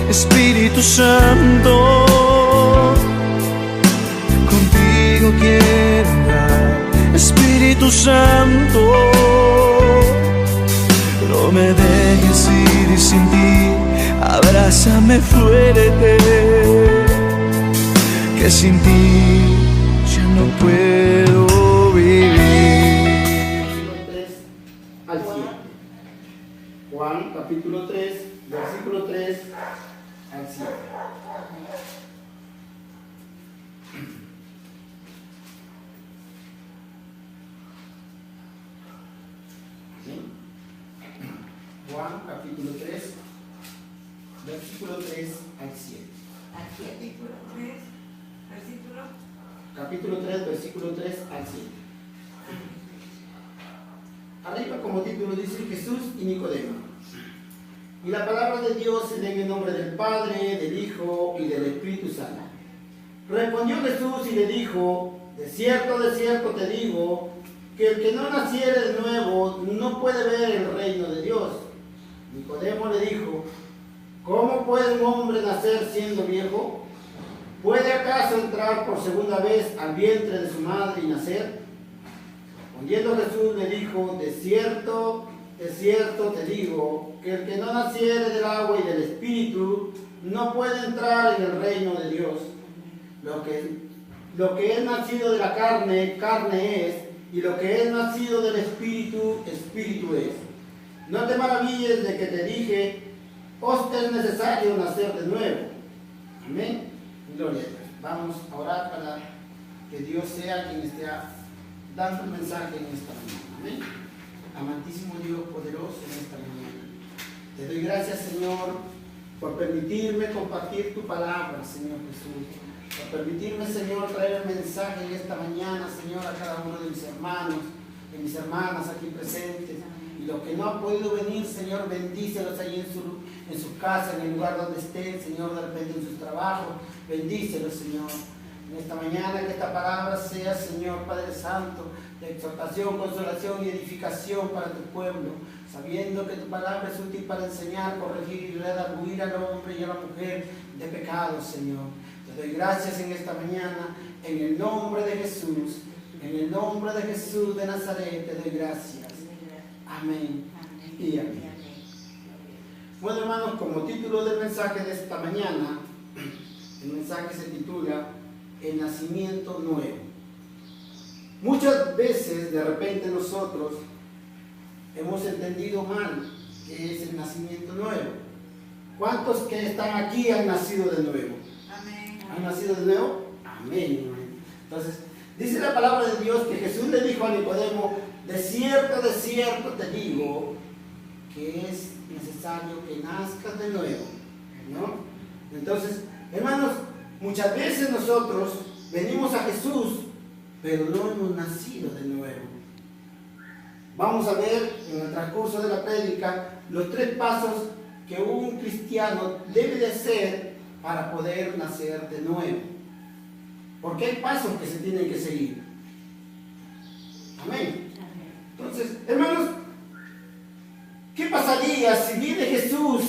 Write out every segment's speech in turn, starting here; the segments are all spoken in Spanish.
Espíritu Santo, contigo quiero andar. Espíritu Santo, no me dejes ir sin ti, abrázame fuerte, que sin ti ya no puedo vivir. 3 al 7. Juan capítulo 3, versículo 3 al 7. Juan capítulo 3, versículo 3 al 7. Capítulo 3, versículo. Capítulo 3, versículo 3 al 7. Arriba como título dice Jesús y Nicodemo. Y la palabra de Dios se lee en el nombre del Padre, del Hijo y del Espíritu Santo. Respondió Jesús y le dijo: de cierto te digo, que el que no naciere de nuevo no puede ver el reino de Dios. Nicodemo le dijo: ¿cómo puede un hombre nacer siendo viejo? ¿Puede acaso entrar por segunda vez al vientre de su madre y nacer? Respondiendo Jesús le dijo: de cierto te digo, que el que no naciere del agua y del Espíritu no puede entrar en el reino de Dios. Lo que es nacido de la carne, carne es, y lo que es nacido del Espíritu, Espíritu es. No te maravilles de que te dije: os es necesario nacer de nuevo. Amén. Gloria a Dios. Vamos a orar para que Dios sea quien esté dando el mensaje en esta mañana. Amén. Amantísimo Dios poderoso, en esta mañana te doy gracias, Señor, por permitirme compartir tu palabra, Señor Jesús, por permitirme, Señor, traer el mensaje en esta mañana, Señor, a cada uno de mis hermanos, de mis hermanas aquí presentes, y los que no han podido venir, Señor, bendícelos ahí en su casa, en el lugar donde estén, Señor, de repente en sus trabajos, bendícelos, Señor. En esta mañana que esta palabra sea, Señor Padre Santo, de exhortación, consolación y edificación para tu pueblo, sabiendo que tu palabra es útil para enseñar, corregir y redarguir al hombre y a la mujer de pecado, Señor. Te doy gracias en esta mañana, en el nombre de Jesús, en el nombre de Jesús de Nazaret, te doy gracias. Amén y amén. Bueno, hermanos, como título del mensaje de esta mañana, el mensaje se titula El nacimiento nuevo. Muchas veces, de repente, nosotros hemos entendido mal qué es el nacimiento nuevo. ¿Cuántos que están aquí han nacido de nuevo? Amén. ¿Han nacido de nuevo? Amén. Entonces, dice la palabra de Dios que Jesús le dijo a Nicodemo: de cierto te digo que es necesario que nazcas de nuevo, ¿no? Entonces, hermanos, muchas veces nosotros venimos a Jesús, pero no hemos nacido de nuevo. Vamos a ver en el transcurso de la prédica los 3 pasos que un cristiano debe de hacer para poder nacer de nuevo. Porque hay pasos que se tienen que seguir. Amén. Entonces, hermanos, ¿qué pasaría si viene Jesús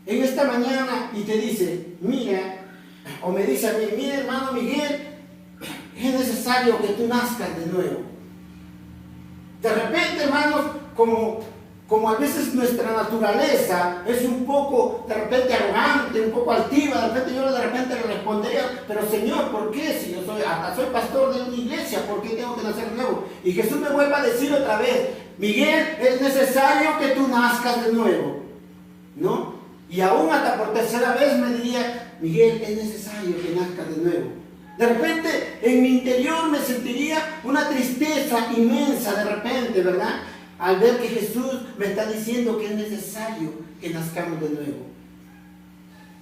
en esta mañana y te dice: mira, o me dice a mí: mira, hermano Miguel, es necesario que tú nazcas de nuevo? De repente, hermanos, como a veces nuestra naturaleza es un poco, de repente, arrogante, un poco altiva, de repente yo de repente le respondería: pero Señor, ¿por qué? Si yo soy pastor de una iglesia, ¿por qué tengo que nacer de nuevo? Y Jesús me vuelve a decir otra vez: Miguel, es necesario que tú nazcas de nuevo, ¿no? Y aún hasta por tercera vez me diría: Miguel, es necesario que nazcas de nuevo. De repente en mi interior me sentiría una tristeza inmensa, de repente, ¿verdad? Al ver que Jesús me está diciendo que es necesario que nazcamos de nuevo.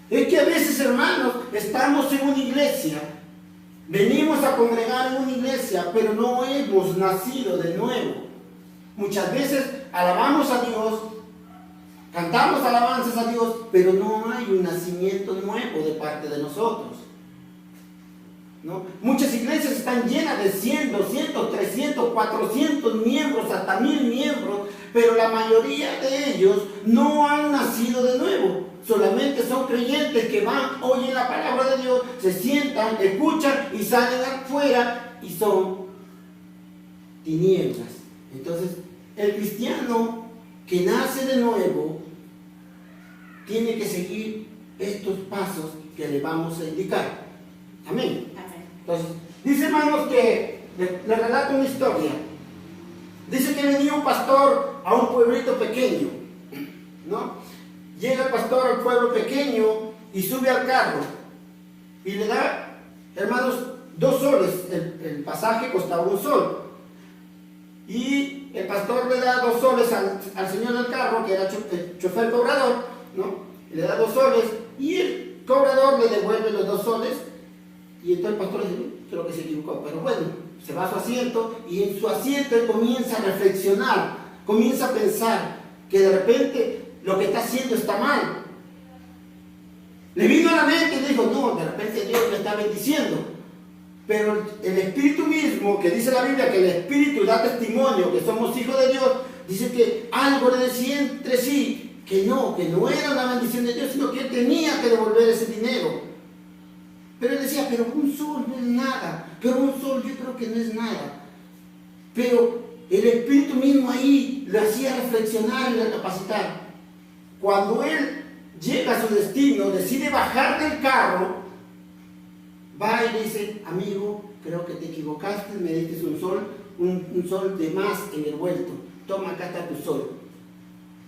Es que a veces, hermanos, estamos en una iglesia, venimos a congregar en una iglesia, pero no hemos nacido de nuevo. Muchas veces alabamos a Dios, cantamos alabanzas a Dios, pero no hay un nacimiento nuevo de parte de nosotros, ¿no? Muchas iglesias están llenas de 100, 200, 300, 400 miembros, hasta 1000 miembros, pero la mayoría de ellos no han nacido de nuevo. Solamente son creyentes que van, oyen la palabra de Dios, se sientan, escuchan y salen afuera y son tinieblas. Entonces, el cristiano que nace de nuevo tiene que seguir estos pasos que le vamos a indicar. Amén. Entonces, dice, hermanos, que le relato una historia. Dice que venía un pastor a un pueblito pequeño, ¿no? Llega el pastor al pueblo pequeño y sube al carro y le da, hermanos, 2 soles. El pasaje costaba 1 sol. Y el pastor le da 2 soles al señor del carro, que era el chofer cobrador, ¿no? Le da 2 soles y el cobrador le devuelve los 2 soles. Y entonces el pastor le dice, creo que se equivocó, pero bueno, se va a su asiento y en su asiento él comienza a reflexionar, comienza a pensar que de repente lo que está haciendo está mal. Le vino a la mente y le dijo, no, de repente Dios me está bendiciendo. Pero el Espíritu mismo, que dice la Biblia que el Espíritu da testimonio que somos hijos de Dios, dice que algo le decía entre sí, que no era una bendición de Dios, sino que él tenía que devolver ese dinero. Pero él decía, pero 1 sol no es nada, pero 1 sol yo creo que no es nada. Pero el Espíritu mismo ahí lo hacía reflexionar y recapacitar. Cuando él llega a su destino, decide bajar del carro, va y dice, amigo, creo que te equivocaste, me diste un sol de más en el vuelto, toma, acá está tu sol.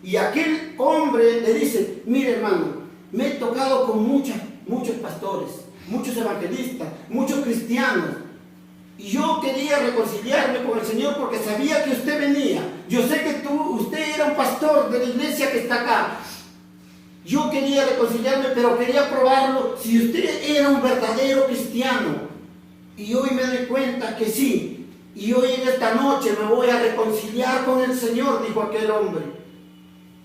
Y aquel hombre le dice, mire hermano, me he tocado con muchos pastores, muchos evangelistas, muchos cristianos, y yo quería reconciliarme con el Señor porque sabía que usted venía. Yo sé que usted era un pastor de la iglesia que está acá. Yo quería reconciliarme, pero quería probarlo si usted era un verdadero cristiano. Y hoy me doy cuenta que sí. Y hoy en esta noche me voy a reconciliar con el Señor, dijo aquel hombre.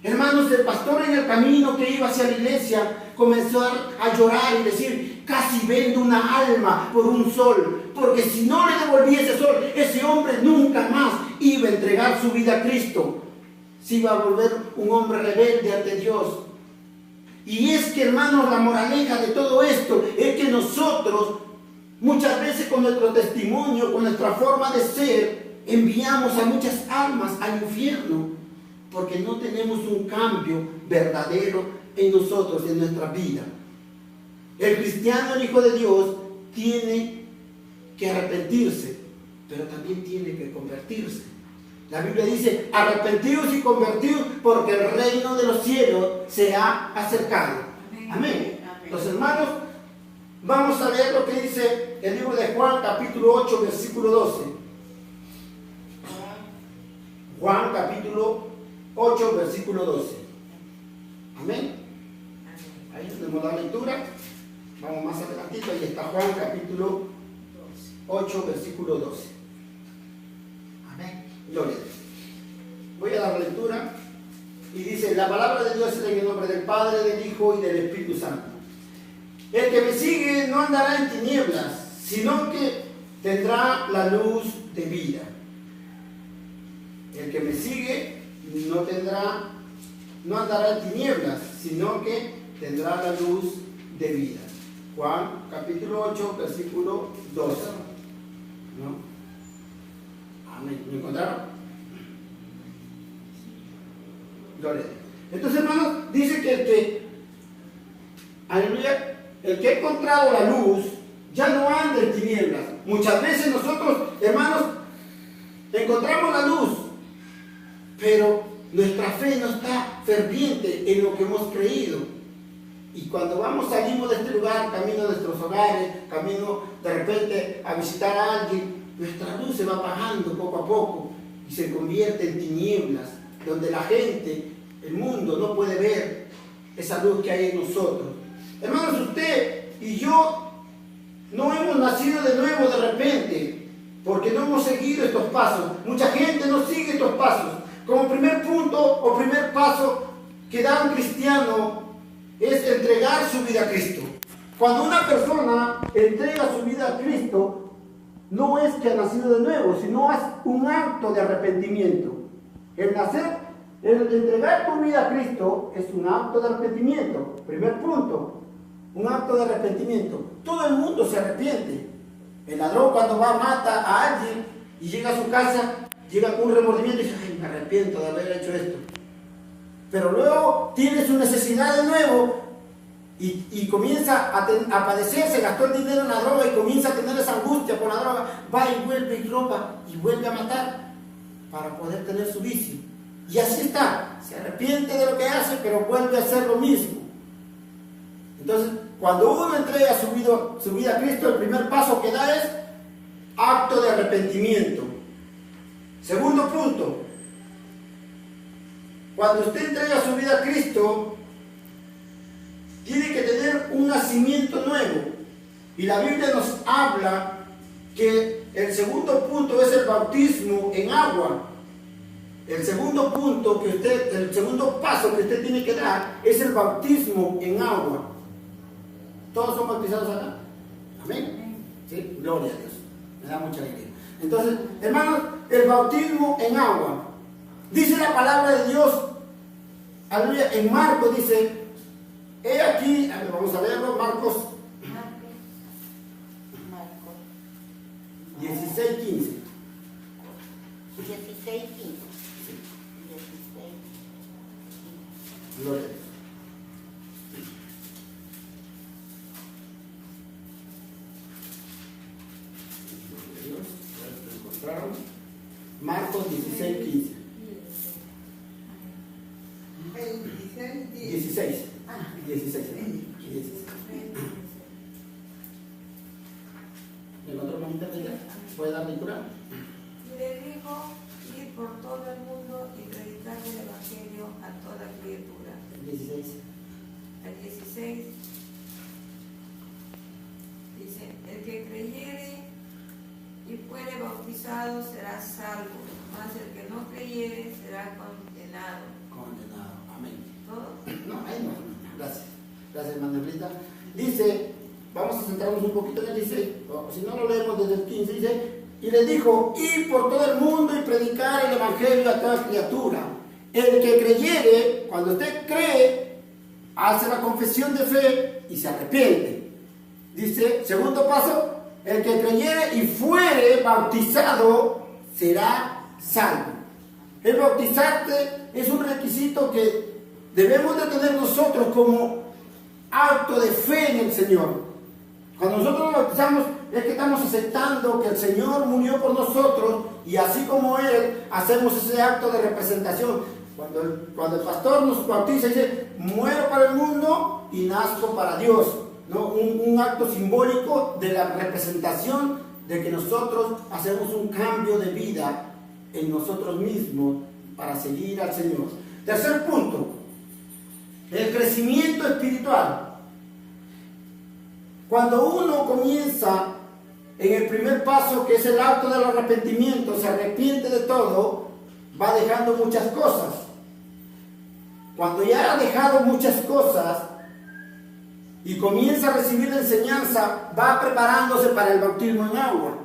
Hermanos, el pastor en el camino que iba hacia la iglesia comenzó a llorar y decir, casi vendo una alma por 1 sol. Porque si no le devolvía ese sol, ese hombre nunca más iba a entregar su vida a Cristo. Se iba a volver un hombre rebelde ante Dios. Y es que, hermanos, la moraleja de todo esto es que nosotros, muchas veces con nuestro testimonio, con nuestra forma de ser, enviamos a muchas almas al infierno, porque no tenemos un cambio verdadero en nosotros, en nuestra vida. El cristiano, el Hijo de Dios, tiene que arrepentirse, pero también tiene que convertirse. La Biblia dice, arrepentidos y convertidos porque el reino de los cielos se ha acercado. Amén. Entonces, hermanos, vamos a ver lo que dice el libro de Juan, capítulo 8, versículo 12. Juan, capítulo 8, versículo 12. Amén. Ahí tenemos la lectura. Vamos más adelantito, ahí está Juan, capítulo 8, versículo 12. Amén. Gloria a Dios. Voy a dar la lectura y dice, la palabra de Dios es en el nombre del Padre, del Hijo y del Espíritu Santo. El que me sigue no andará en tinieblas, sino que tendrá la luz de vida. El que me sigue no andará en tinieblas, sino que tendrá la luz de vida. Juan capítulo 8, versículo 12. ¿No? Amén. ¿Me encontraron? Gloria a Dios. Entonces, hermanos, dice que aleluya, el que ha encontrado la luz ya no anda en tinieblas. Muchas veces nosotros, hermanos, encontramos la luz, pero nuestra fe no está ferviente en lo que hemos creído. Y cuando salimos de este lugar, camino a nuestros hogares, camino de repente a visitar a alguien, nuestra luz se va apagando poco a poco y se convierte en tinieblas, donde la gente, el mundo, no puede ver esa luz que hay en nosotros. Hermanos, usted y yo no hemos nacido de nuevo de repente, porque no hemos seguido estos pasos. Mucha gente no sigue estos pasos. Como primer punto o primer paso que da un cristiano es entregar su vida a Cristo. Cuando una persona entrega su vida a Cristo, no es que ha nacido de nuevo, sino es un acto de arrepentimiento. El nacer El entregar tu vida a Cristo es un acto de arrepentimiento. Primer punto, un acto de arrepentimiento. Todo el mundo se arrepiente. El ladrón cuando va, mata a alguien y llega a su casa, llega con un remordimiento y dice, ay, me arrepiento de haber hecho esto. Pero luego tiene su necesidad de nuevo y comienza a padecer, se gastó el dinero en la droga y comienza a tener esa angustia por la droga, va y vuelve y roba y vuelve a matar para poder tener su vicio. Y así está, se arrepiente de lo que hace, pero vuelve a hacer lo mismo. Entonces, cuando uno entrega su vida a Cristo, el primer paso que da es acto de arrepentimiento. Segundo punto, cuando usted entrega su vida a Cristo, tiene que tener un nacimiento nuevo. Y la Biblia nos habla que el segundo punto es el bautismo en agua. El segundo paso que usted tiene que dar es el bautismo en agua. ¿Todos son bautizados acá? ¿Amén? Sí, gloria a Dios. Me da mucha alegría. Entonces, hermanos, el bautismo en agua. Dice la palabra de Dios, aleluya, en Marcos dice, he aquí, vamos a leerlo, Marcos 16:15. 16:15. Gloria a Dios. Marcos 16:15. 16. ¿Me encontró mamita de ella? ¿Puede dar lectura? Y le dijo, ir por todo el mundo y predicar el Evangelio a toda criatura. 16. El 16 dice, el que creyere y fuere bautizado será salvo, mas el que no creyere será condenado. Condenado. Amén. ¿Todo? No, ahí no. Gracias. Gracias, hermana Rita. Dice, vamos a centrarnos un poquito en el 16, o si no lo leemos desde el 15, dice, y le dijo, ir por todo el mundo y predicar el Evangelio a toda criatura. El que creyere, cuando usted cree, hace la confesión de fe y se arrepiente. Dice, segundo paso, el que creyere y fuere bautizado será salvo. El bautizarte es un requisito que debemos de tener nosotros como acto de fe en el Señor. Cuando nosotros nos bautizamos es que estamos aceptando que el Señor murió por nosotros y así como Él hacemos ese acto de representación. Cuando el pastor nos bautiza dice, muero para el mundo y nazco para Dios, ¿no? Un acto simbólico de la representación de que nosotros hacemos un cambio de vida en nosotros mismos para seguir al Señor. Tercer punto, el crecimiento espiritual. Cuando uno comienza en el primer paso, que es el acto del arrepentimiento, se arrepiente de todo, va dejando muchas cosas. Cuando ya ha dejado muchas cosas y comienza a recibir la enseñanza, va preparándose para el bautismo en agua.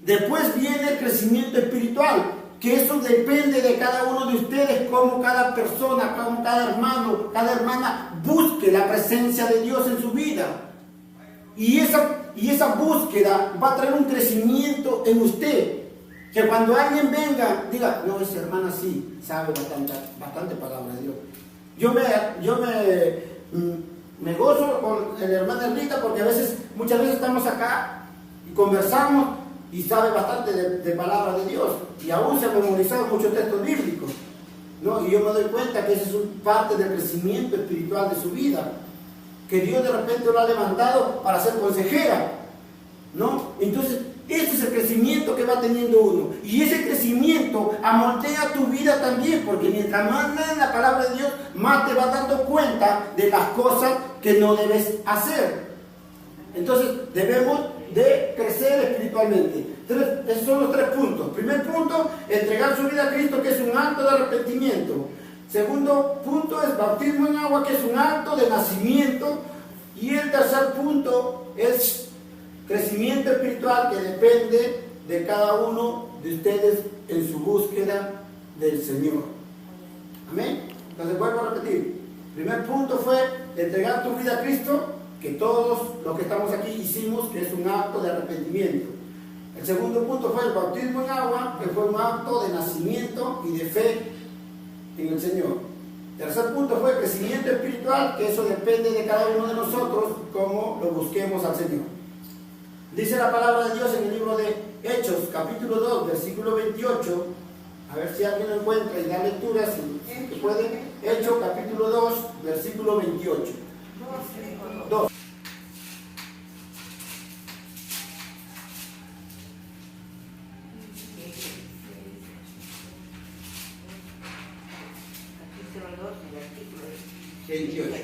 Después viene el crecimiento espiritual, que eso depende de cada uno de ustedes, cómo cada persona, como cada hermano, cada hermana busque la presencia de Dios en su vida. Y esa búsqueda va a traer un crecimiento en usted. Que cuando alguien venga, diga, no, esa hermana sí sabe bastante palabra de Dios. Yo me gozo con la hermana Rita porque muchas veces estamos acá y conversamos y sabe bastante de palabra de Dios. Y aún se han memorizado muchos textos bíblicos, ¿no? Y yo me doy cuenta que esa es parte del crecimiento espiritual de su vida. Que Dios de repente lo ha levantado para ser consejera, ¿no? Entonces, ese es el crecimiento que va teniendo uno. Y ese crecimiento amoldea tu vida también, porque mientras más lees la palabra de Dios, más te vas dando cuenta de las cosas que no debes hacer. Entonces, debemos de crecer espiritualmente. Esos son los 3 puntos. Primer punto, entregar su vida a Cristo, que es un acto de arrepentimiento. Segundo punto es bautismo en agua, que es un acto de nacimiento. Y el tercer punto es crecimiento espiritual, que depende de cada uno de ustedes en su búsqueda del Señor. Amén. Entonces vuelvo a repetir. El primer punto fue entregar tu vida a Cristo, que todos los que estamos aquí hicimos, que es un acto de arrepentimiento. El segundo punto fue el bautismo en agua, que fue un acto de nacimiento y de fe en el Señor. El tercer punto fue el crecimiento espiritual, que eso depende de cada uno de nosotros, cómo lo busquemos al Señor. Dice la palabra de Dios en el libro de Hechos, capítulo 2, versículo 28. A ver si alguien lo encuentra y da lectura, si se puede. Hechos, capítulo 2, versículo 28. 2. Capítulo 2, versículo 28.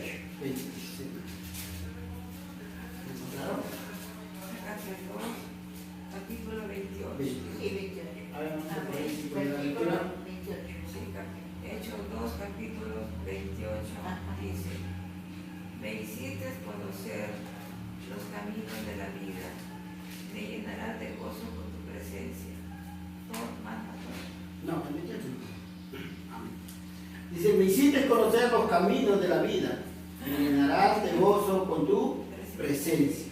Capítulo 28. Hechos 2, capítulo 28, dice: me hiciste conocer los caminos de la vida, me llenarás de gozo con tu presencia. No, dice, me hiciste conocer los caminos de la vida, me llenarás de gozo con tu presencia.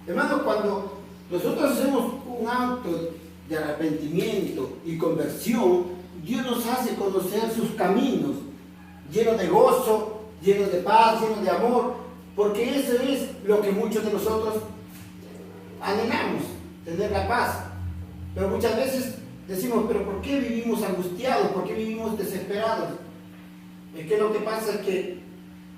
Hermanos, cuando nosotros hacemos un acto de arrepentimiento y conversión, Dios nos hace conocer sus caminos, llenos de gozo, llenos de paz, llenos de amor, porque eso es lo que muchos de nosotros anhelamos, tener la paz. Pero muchas veces decimos, pero ¿por qué vivimos angustiados? ¿Por qué vivimos desesperados? Es que lo que pasa es que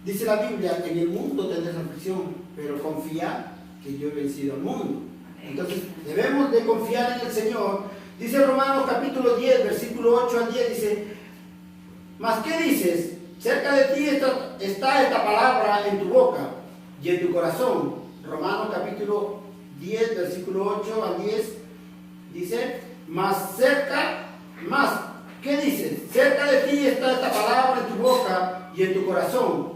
dice la Biblia, en el mundo tendrás aflicción, pero confía que yo he vencido al mundo. Entonces debemos de confiar en el Señor. Dice Romanos capítulo 10, versículo 8 al 10, dice, ¿mas qué dices? Cerca de ti está esta palabra en tu boca y en tu corazón. Romanos capítulo 10, versículo 8 al 10, dice, ¿qué dices? Cerca de ti está esta palabra en tu boca y en tu corazón.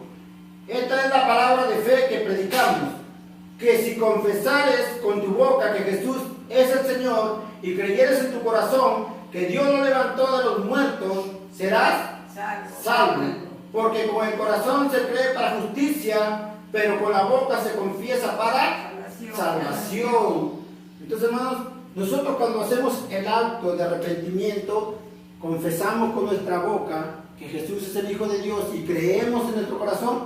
Esta es la palabra de fe que predicamos, que si confesares con tu boca que Jesús es el Señor y creyeres en tu corazón que Dios lo levantó de los muertos, serás salvo. Porque con el corazón se cree para justicia, pero con la boca se confiesa para salvación. Entonces, hermanos, nosotros cuando hacemos el acto de arrepentimiento, confesamos con nuestra boca que Jesús es el Hijo de Dios y creemos en nuestro corazón,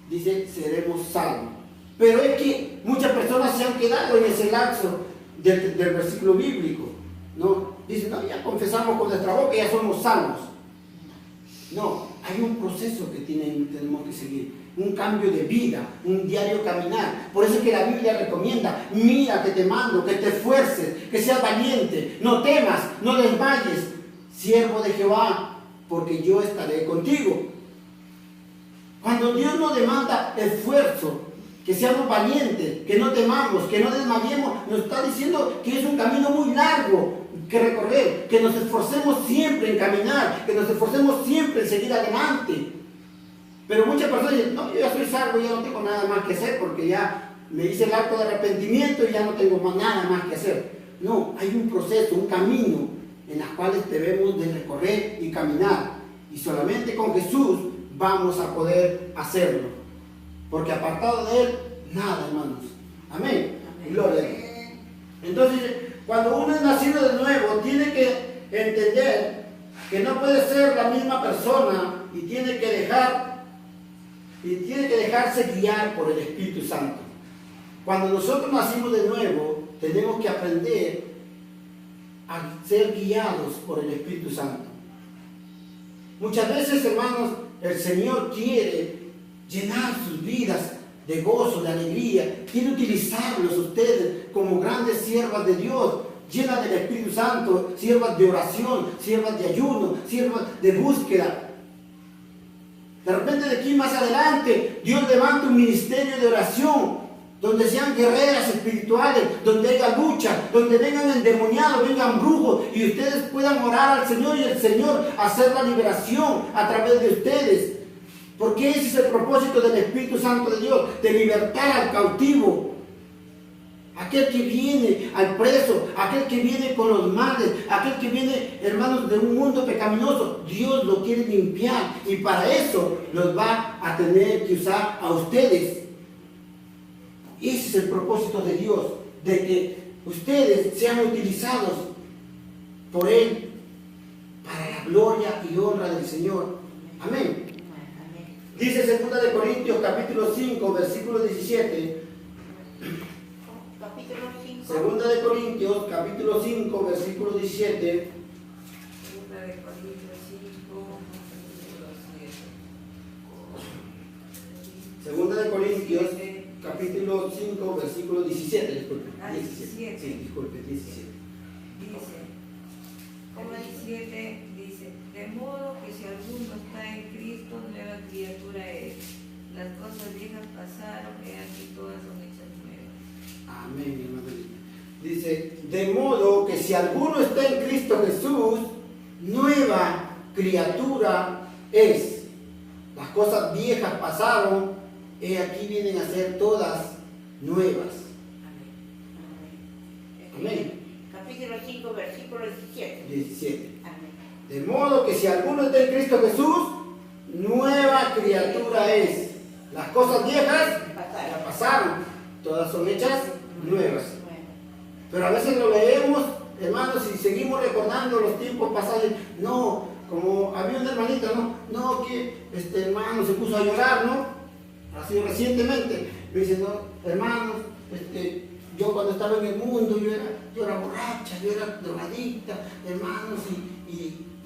dice, seremos salvos. Pero es que muchas personas se han quedado en ese lapso del versículo bíblico, ¿no? Dicen, no, ya confesamos con nuestra boca y ya somos salvos. No, hay un proceso que tenemos que seguir, un cambio de vida, un diario caminar. Por eso es que la Biblia recomienda, mira que te mando, que te esfuerces, que seas valiente, no temas, no desmayes, siervo de Jehová, porque yo estaré contigo. Cuando Dios nos demanda esfuerzo, que seamos valientes, que no temamos, que no desmayemos, nos está diciendo que es un camino muy largo que recorrer, que nos esforcemos siempre en caminar, que nos esforcemos siempre en seguir adelante. Pero muchas personas dicen, no, yo ya soy salvo, ya no tengo nada más que hacer, porque ya me hice el acto de arrepentimiento y ya no tengo nada más que hacer. No, hay un proceso, un camino en el cual debemos de recorrer y caminar. Y solamente con Jesús vamos a poder hacerlo. Porque apartado de Él, nada, hermanos. Amén. Gloria a Dios. Entonces, cuando uno es nacido de nuevo, tiene que entender que no puede ser la misma persona y tiene que dejarse guiar por el Espíritu Santo. Cuando nosotros nacimos de nuevo, tenemos que aprender a ser guiados por el Espíritu Santo. Muchas veces, hermanos, el Señor quiere llenar sus vidas de gozo, de alegría. Quiere utilizarlos ustedes como grandes siervas de Dios, llenas del Espíritu Santo, siervas de oración, siervas de ayuno, siervas de búsqueda. De repente de aquí más adelante, Dios levanta un ministerio de oración, donde sean guerreras espirituales, donde haya lucha, donde vengan endemoniados, vengan brujos, y ustedes puedan orar al Señor y el Señor hacer la liberación a través de ustedes. Porque ese es el propósito del Espíritu Santo de Dios, de libertar al cautivo, aquel que viene al preso, aquel que viene con los males, aquel que viene, hermanos, de un mundo pecaminoso. Dios lo quiere limpiar y para eso los va a tener que usar a ustedes. Ese es el propósito de Dios, de que ustedes sean utilizados por Él para la gloria y honra del Señor. Amén. Dice 2 de Corintios capítulo 5, versículo 17. Capítulo 5. 2 de Corintios capítulo 5, versículo 17. 2 de Corintios 5, versículo 7. 2 de Corintios capítulo 5, versículo 17. Disculpe. Ah, 17. Sí, disculpe, 17. Dice, como 17 dice, de modo que si alguno está en Cristo, nueva criatura es. Las cosas viejas pasaron, y aquí todas son hechas nuevas. Amén, mi hermano. Dice, de modo que si alguno está en Cristo Jesús, nueva criatura es. Las cosas viejas pasaron, y aquí vienen a ser todas nuevas. Amén. Capítulo 5, versículo 17. 17. Amén. De modo que si alguno está en Cristo Jesús, nueva criatura es. Las cosas viejas ya pasaron, todas son hechas nuevas. Pero a veces lo leemos, hermanos, y seguimos recordando los tiempos pasados. No, como había una hermanita, no, que este hermano se puso a llorar, ¿no? Así recientemente. Me dice, no, hermanos, yo cuando estaba en el mundo, yo era borracha, yo era drogadicta, hermanos,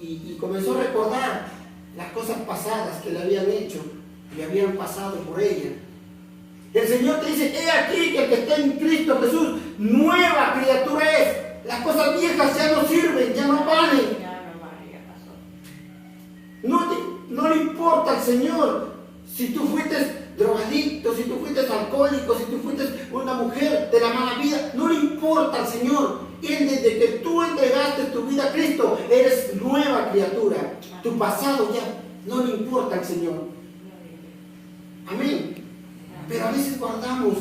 y comenzó a recordar las cosas pasadas que le habían hecho y habían pasado por ella. El Señor te dice, he aquí que el que está en Cristo Jesús, nueva criatura es. Las cosas viejas ya no sirven, ya no valen. Ya no vale, ya pasó. No le importa al Señor si tú fuiste drogadicto, si tú fuiste alcohólico, si tú fuiste una mujer de la mala vida. No le importa al Señor. Él, desde que tú entregaste tu vida a Cristo, eres nueva criatura. Tu pasado ya no le importa al Señor. Amén. Pero a veces guardamos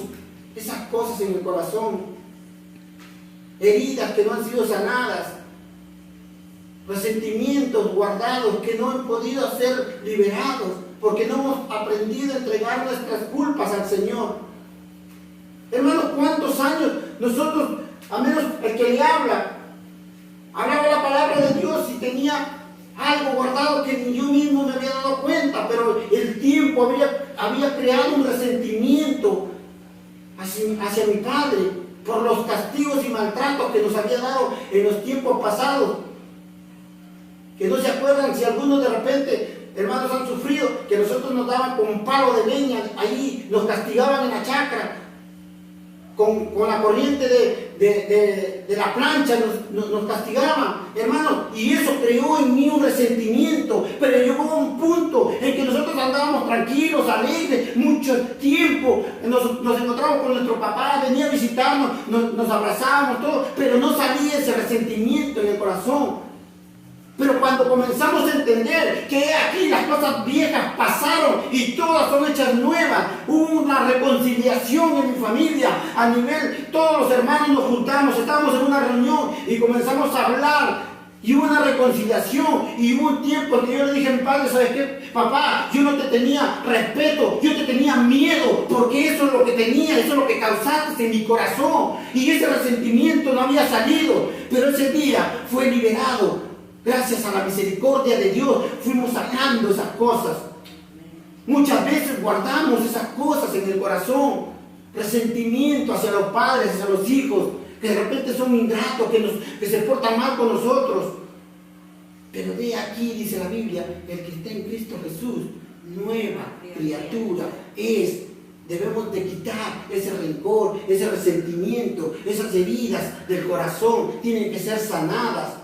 esas cosas en el corazón, heridas que no han sido sanadas, resentimientos guardados que no han podido ser liberados, porque no hemos aprendido a entregar nuestras culpas al Señor. Hermanos, ¿cuántos años nosotros, a menos el que le hablaba la palabra de Dios y tenía algo guardado que ni yo mismo me había dado cuenta, pero el tiempo había creado un resentimiento hacia mi padre por los castigos y maltratos que nos había dado en los tiempos pasados? Que no se acuerdan si algunos de repente, hermanos, han sufrido, que nosotros nos daban con un palo de leña, ahí nos castigaban en la chacra, con la corriente de la plancha nos castigaban, hermanos, y eso creó en mí un resentimiento. Pero llegó a un punto en que nosotros andábamos tranquilos, alegres, mucho tiempo, nos encontramos con nuestro papá, venía a visitarnos, nos abrazábamos, todo, pero no salía ese resentimiento en el corazón. Pero cuando comenzamos a entender que aquí las cosas viejas pasaron y todas son hechas nuevas, hubo una reconciliación en mi familia, a nivel, todos los hermanos nos juntamos, estábamos en una reunión y comenzamos a hablar, y hubo una reconciliación, y hubo un tiempo en que yo le dije a mi padre, ¿sabes qué, papá? Yo no te tenía respeto, yo te tenía miedo, porque eso es lo que tenía, eso es lo que causaste en mi corazón, y ese resentimiento no había salido, pero ese día fue liberado. Gracias a la misericordia de Dios fuimos sacando esas cosas. Muchas veces guardamos esas cosas en el corazón. Resentimiento hacia los padres, hacia los hijos, que de repente son ingratos, que se portan mal con nosotros. Pero de aquí, dice la Biblia, el que está en Cristo Jesús, nueva criatura es. Debemos de quitar ese rencor, ese resentimiento, esas heridas del corazón. Tienen que ser sanadas.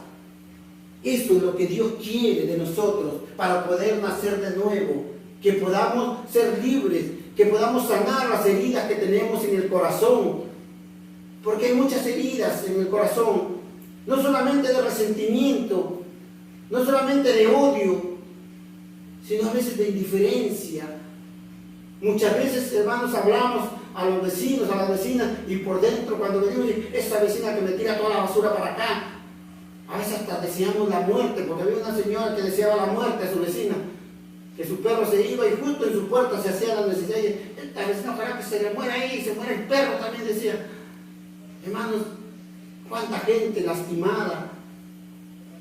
Esto es lo que Dios quiere de nosotros para poder nacer de nuevo, que podamos ser libres, que podamos sanar las heridas que tenemos en el corazón, porque hay muchas heridas en el corazón, no solamente de resentimiento, no solamente de odio, sino a veces de indiferencia. Muchas veces, hermanos, hablamos a los vecinos, a las vecinas, y por dentro cuando venimos, esa vecina que me tira toda la basura para acá, a veces hasta deseamos la muerte, porque había una señora que deseaba la muerte a su vecina, que su perro se iba y justo en su puerta se hacía la necesidad, y esta vecina, ojalá que se le muera ahí, se muere el perro también, decía. Hermanos, cuánta gente lastimada,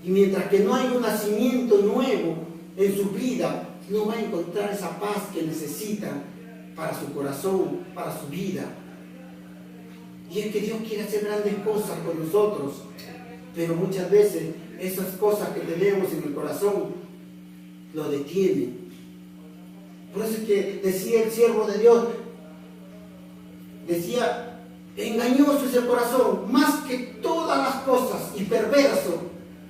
y mientras que no hay un nacimiento nuevo en su vida, no va a encontrar esa paz que necesita para su corazón, para su vida. Y es que Dios quiere hacer grandes cosas con nosotros, pero muchas veces esas cosas que tenemos en el corazón lo detienen. Por eso es que decía el siervo de Dios, decía, engañoso es el corazón, más que todas las cosas, y perverso,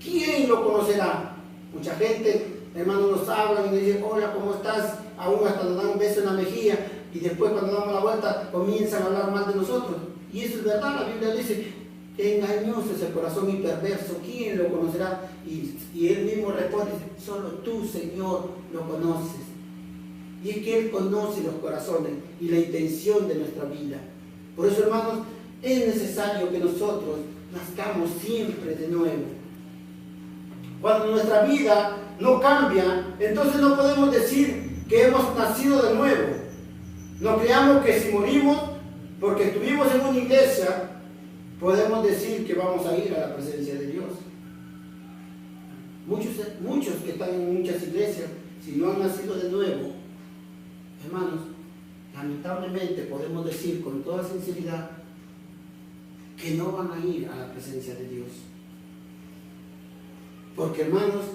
¿quién lo conocerá? Mucha gente, hermanos, nos hablan y nos dicen, hola, ¿cómo estás? Aún hasta nos dan un beso en la mejilla, y después cuando damos la vuelta comienzan a hablar mal de nosotros. Y eso es verdad, la Biblia dice, engañoso es el corazón y perverso, ¿quién lo conocerá? Y él mismo responde, solo tú, Señor, lo conoces. Y es que Él conoce los corazones y la intención de nuestra vida. Por eso, hermanos, es necesario que nosotros nazcamos siempre de nuevo. Cuando nuestra vida no cambia, entonces no podemos decir que hemos nacido de nuevo. No creamos que si morimos porque estuvimos en una iglesia, podemos decir que vamos a ir a la presencia de Dios. Muchos que están en muchas iglesias, si no han nacido de nuevo, hermanos, lamentablemente podemos decir con toda sinceridad que no van a ir a la presencia de Dios. Porque, hermanos,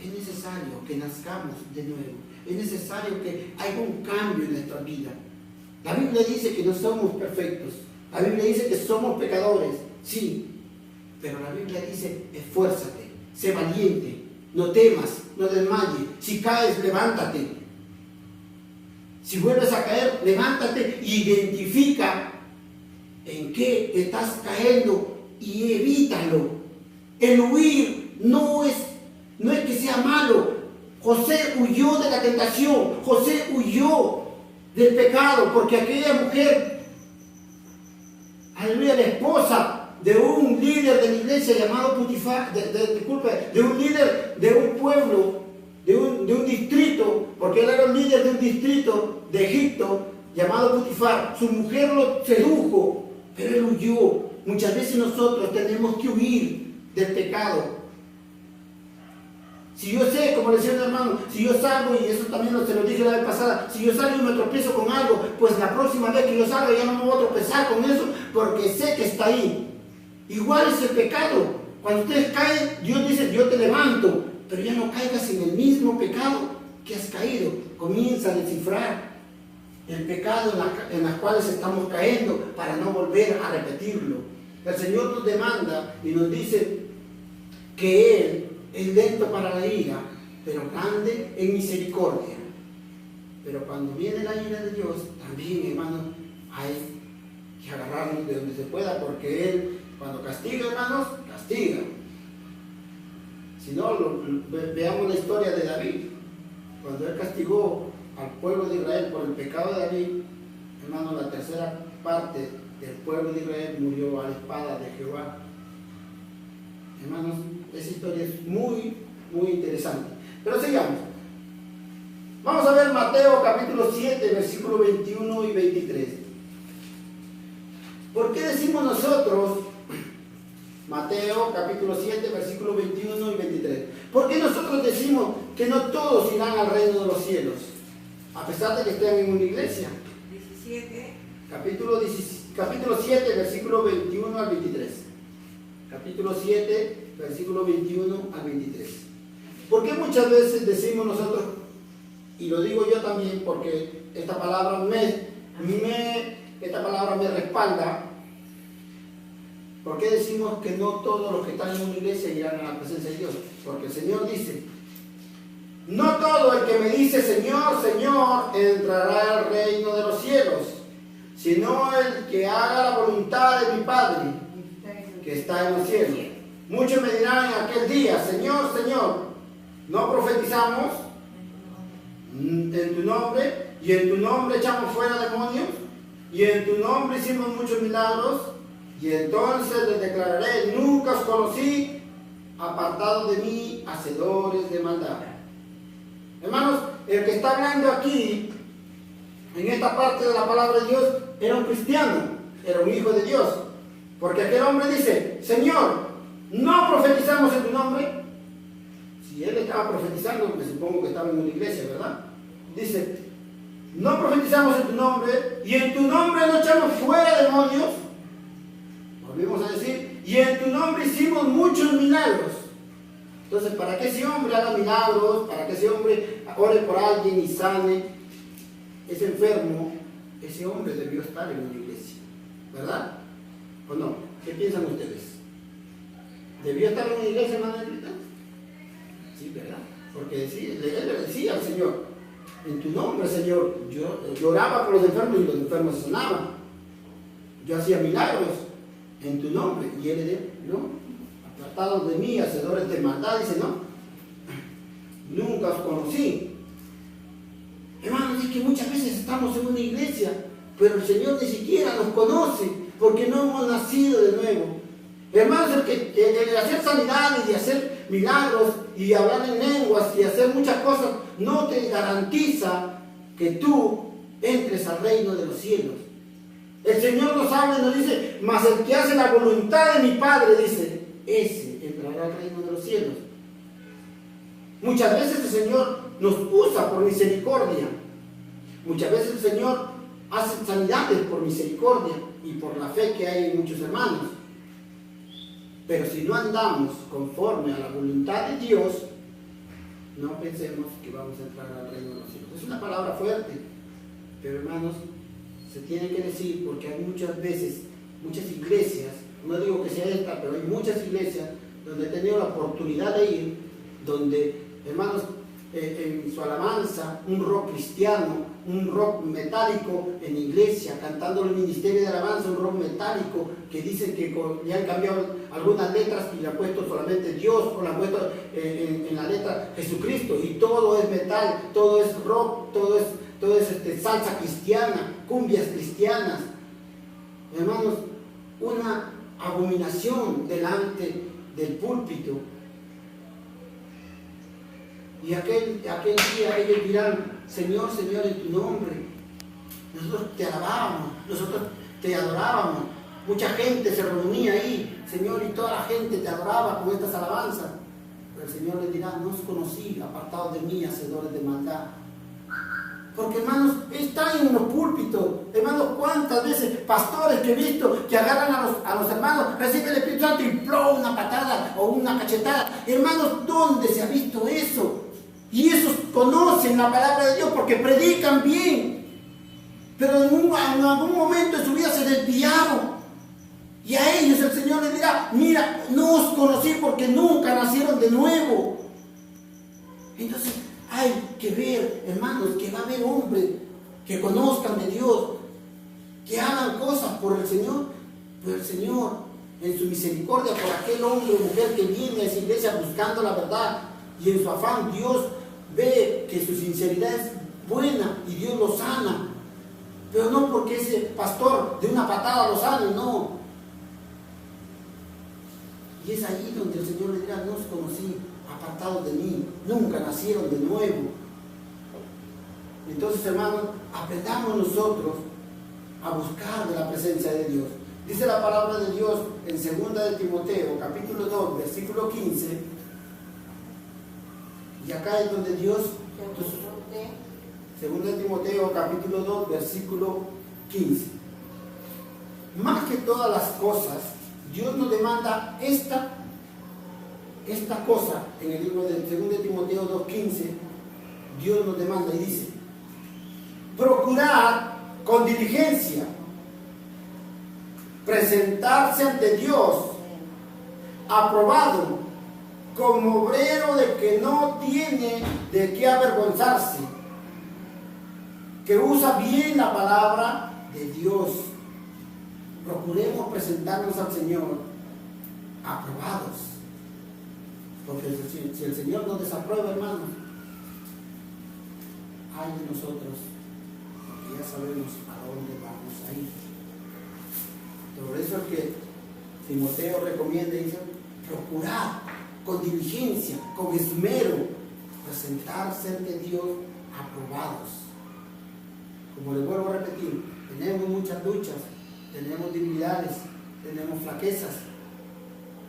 es necesario que nazcamos de nuevo. Es necesario que haya un cambio en nuestra vida. La Biblia dice que no somos perfectos. La Biblia dice que somos pecadores, sí. Pero la Biblia dice, esfuérzate, sé valiente, no temas, no desmayes. Si caes, levántate. Si vuelves a caer, levántate y identifica en qué estás cayendo y evítalo. El huir no es que sea malo. José huyó de la tentación, José huyó del pecado, porque aquella mujer, aleluya, la esposa de un líder de la iglesia llamado Putifar, de un líder de un pueblo, de un distrito, porque él era el líder de un distrito de Egipto llamado Putifar. Su mujer lo sedujo, pero él huyó. Muchas veces nosotros tenemos que huir del pecado. Si yo sé, como le decía un hermano, si yo salgo, y eso también se lo dije la vez pasada, si yo salgo y me tropiezo con algo, pues la próxima vez que yo salga ya no me voy a tropezar con eso, porque sé que está ahí. Igual es el pecado. Cuando ustedes caen, Dios dice, yo te levanto, pero ya no caigas en el mismo pecado que has caído. Comienza a descifrar el pecado en las cuales estamos cayendo para no volver a repetirlo. El Señor nos demanda y nos dice que Él es lento para la ira, pero grande en misericordia. Pero cuando viene la ira de Dios, también, hermanos, hay que agarrarnos de donde se pueda, porque Él, cuando castiga, hermanos, castiga. Si no, veamos la historia de David. Cuando Él castigó al pueblo de Israel por el pecado de David, hermanos, la tercera parte del pueblo de Israel murió a la espada de Jehová. Hermanos, esa historia es muy, muy interesante. Pero sigamos. Vamos a ver Mateo capítulo 7, versículos 21 y 23. ¿Por qué decimos nosotros, Mateo capítulo 7, versículos 21 y 23? ¿Por qué nosotros decimos que no todos irán al reino de los cielos? A pesar de que estén en una iglesia. 17. Capítulo 7, versículo 21 al 23. Capítulo 7, versículo 21 al 23. ¿Por qué muchas veces decimos nosotros, y lo digo yo también porque esta palabra me respalda, ¿por qué decimos que no todos los que están en una iglesia irán a la presencia de Dios? Porque el Señor dice, no todo el que me dice Señor, Señor, entrará al reino de los cielos, sino el que haga la voluntad de mi Padre que está en los cielos. Muchos me dirán en aquel día, Señor, Señor, ¿no profetizamos en tu nombre y en tu nombre echamos fuera demonios y en tu nombre hicimos muchos milagros, y entonces les declararé, nunca os conocí, apartados de mí, hacedores de maldad. Hermanos, el que está hablando aquí, en esta parte de la palabra de Dios, era un cristiano, era un hijo de Dios. Porque aquel hombre dice, Señor, ¿no profetizamos en tu nombre? Si él estaba profetizando, me supongo que estaba en una iglesia, ¿verdad? Dice, no profetizamos en tu nombre, y en tu nombre no echamos fuera demonios. Volvimos a decir, y en tu nombre hicimos muchos milagros. Entonces, para que ese hombre haga milagros, para que ese hombre ore por alguien y sane ese enfermo, ese hombre debió estar en una iglesia, ¿verdad? ¿O no? ¿Qué piensan ustedes? ¿Debió estar en una iglesia, hermano? Sí, ¿verdad? Porque él le decía al Señor, en tu nombre, Señor, yo oraba por los enfermos y los enfermos se sanaban. Yo hacía milagros en tu nombre. Y él le dijo, no, apartados de mí, hacedores de maldad, dice, no, nunca os conocí. Hermanos, es que muchas veces estamos en una iglesia, pero el Señor ni siquiera nos conoce, porque no hemos nacido de nuevo. Hermanos, el de hacer sanidades y de hacer milagros y hablar en lenguas y hacer muchas cosas no te garantiza que tú entres al reino de los cielos. El Señor nos habla y nos dice, mas el que hace la voluntad de mi Padre, dice, ese entrará al reino de los cielos. Muchas veces el Señor nos usa por misericordia. Muchas veces el Señor hace sanidades por misericordia y por la fe que hay en muchos hermanos. Pero si no andamos conforme a la voluntad de Dios, no pensemos que vamos a entrar al reino de los cielos. Es una palabra fuerte, pero hermanos, se tiene que decir porque hay muchas veces, muchas iglesias, no digo que sea esta, pero hay muchas iglesias donde he tenido la oportunidad de ir, donde, hermanos, en su alabanza, un rock cristiano, un rock metálico en iglesia, cantando el ministerio de alabanza, un rock metálico que dicen que le han cambiado algunas letras y le han puesto solamente Dios, o le han puesto en la letra Jesucristo, y todo es metal, todo es rock, todo es salsa cristiana, cumbias cristianas. Hermanos, una abominación delante del púlpito. Y aquel día ellos dirán, Señor, Señor, en tu nombre, nosotros te alabábamos, nosotros te adorábamos, mucha gente se reunía ahí, Señor, y toda la gente te adoraba con estas alabanzas. Pero el Señor les dirá, no os conocí, apartados de mí, hacedores de maldad. Porque, hermanos, están en los púlpitos, hermanos, cuántas veces pastores que he visto que agarran a los hermanos, reciben el Espíritu Santo y ¡plum! Una patada o una cachetada. Hermanos, ¿dónde se ha visto eso? Y esos conocen la palabra de Dios porque predican bien, pero en algún momento de su vida se desviaron. Y a ellos el Señor les dirá, mira, no os conocí porque nunca nacieron de nuevo. Entonces, hay que ver, hermanos, que va a haber hombres que conozcan de Dios, que hagan cosas por el Señor, pero el Señor, en su misericordia por aquel hombre o mujer que viene a esa iglesia buscando la verdad, y en su afán Dios ve que su sinceridad es buena y Dios lo sana, pero no porque ese pastor de una patada lo sane, no. Y es ahí donde el Señor le dirá, no os conocí, apartados de mí, nunca nacieron de nuevo. Entonces, hermanos, aprendamos nosotros a buscar de la presencia de Dios. Dice la palabra de Dios en 2 de Timoteo, capítulo 2, versículo 15. Y acá es donde Dios, 2 de Timoteo, capítulo 2, versículo 15. Más que todas las cosas, Dios nos demanda esta cosa. En el libro de 2 de Timoteo 2:15, Dios nos demanda y dice, procurar con diligencia presentarse ante Dios aprobado, como obrero de que no tiene de qué avergonzarse, que usa bien la palabra de Dios. Procuremos presentarnos al Señor aprobados, porque si el Señor nos desaprueba, hermanos, ay de nosotros, porque ya sabemos a dónde vamos a ir. Por eso es que Timoteo recomienda y dice, procurad con diligencia, con esmero, presentarse ante Dios aprobados. Como les vuelvo a repetir, tenemos muchas luchas, tenemos debilidades, tenemos flaquezas,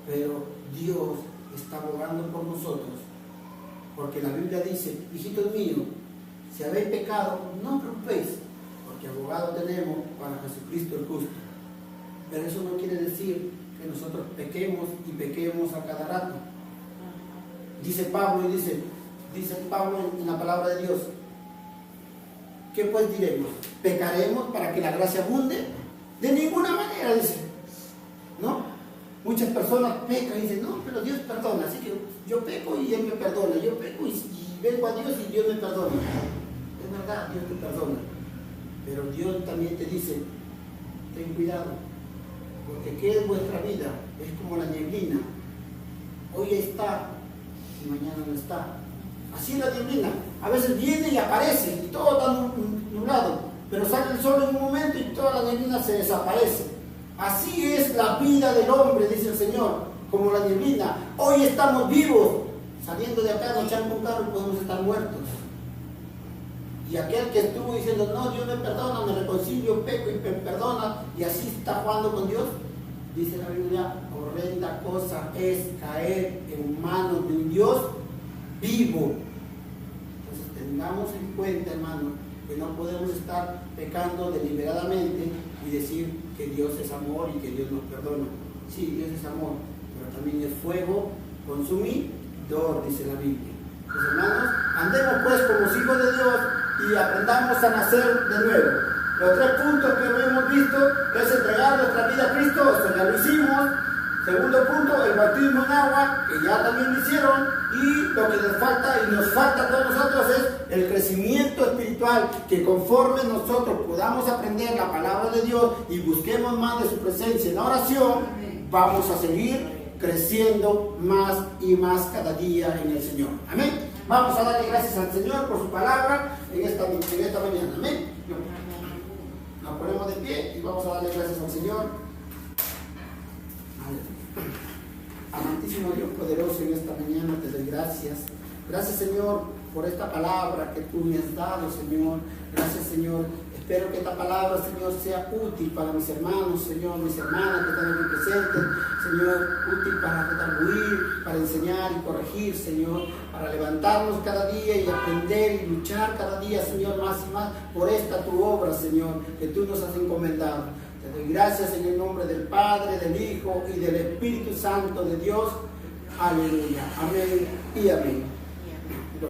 pero Dios está abogando por nosotros, porque la Biblia dice, hijitos míos, si habéis pecado, no os preocupéis, porque abogado tenemos para Jesucristo el justo. Pero eso no quiere decir que nosotros pequemos y pequemos a cada rato. Dice Pablo en la palabra de Dios, ¿qué pues diremos? ¿Pecaremos para que la gracia abunde? De ninguna manera, dice, ¿no? Muchas personas pecan y dicen, no, pero Dios perdona, así que yo peco y Él me perdona, yo peco y vengo a Dios y Dios me perdona. Es verdad, Dios te perdona, pero Dios también te dice, ten cuidado, porque ¿qué es vuestra vida? Es como la neblina, hoy está y mañana no está. Así es la neblina, a veces viene y aparece y todo está nublado, pero sale el sol en un momento y toda la neblina se desaparece. Así es la vida del hombre, dice el Señor, como la neblina. Hoy estamos vivos, saliendo de acá, nos echamos un carro y podemos estar muertos. Y aquel que estuvo diciendo, no, Dios me perdona, me reconcilio, peco y me perdona, y así está jugando con Dios, dice la Biblia, horrenda cosa es caer en manos de un Dios vivo. Entonces tengamos en cuenta, hermano, que no podemos estar pecando deliberadamente y decir que Dios es amor y que Dios nos perdona. Sí, Dios es amor, pero también es fuego consumidor, dice la Biblia. Pues hermanos, andemos pues como hijos de Dios y aprendamos a nacer de nuevo. Los 3 puntos que hemos visto es entregar nuestra vida a Cristo, o sea, ya lo hicimos. Segundo punto, el bautismo en agua, que ya también lo hicieron, y lo que nos falta y nos falta a todos nosotros es el crecimiento espiritual, que conforme nosotros podamos aprender la palabra de Dios y busquemos más de su presencia en la oración, vamos a seguir creciendo más y más cada día en el Señor. Amén. Vamos a darle gracias al Señor por su palabra en esta mañana. Amén. Nos ponemos de pie y vamos a darle gracias al Señor. Amantísimo Dios poderoso, en esta mañana te doy gracias. Gracias, Señor, por esta palabra que tú me has dado, Señor. Gracias, Señor. Espero que esta palabra, Señor, sea útil para mis hermanos, Señor, mis hermanas que están aquí presentes, Señor, útil para redarguir, para enseñar y corregir, Señor, para levantarnos cada día y aprender y luchar cada día, Señor, más y más por esta tu obra, Señor, que tú nos has encomendado. Te doy gracias en el nombre del Padre, del Hijo y del Espíritu Santo de Dios. Aleluya. Amén y amén.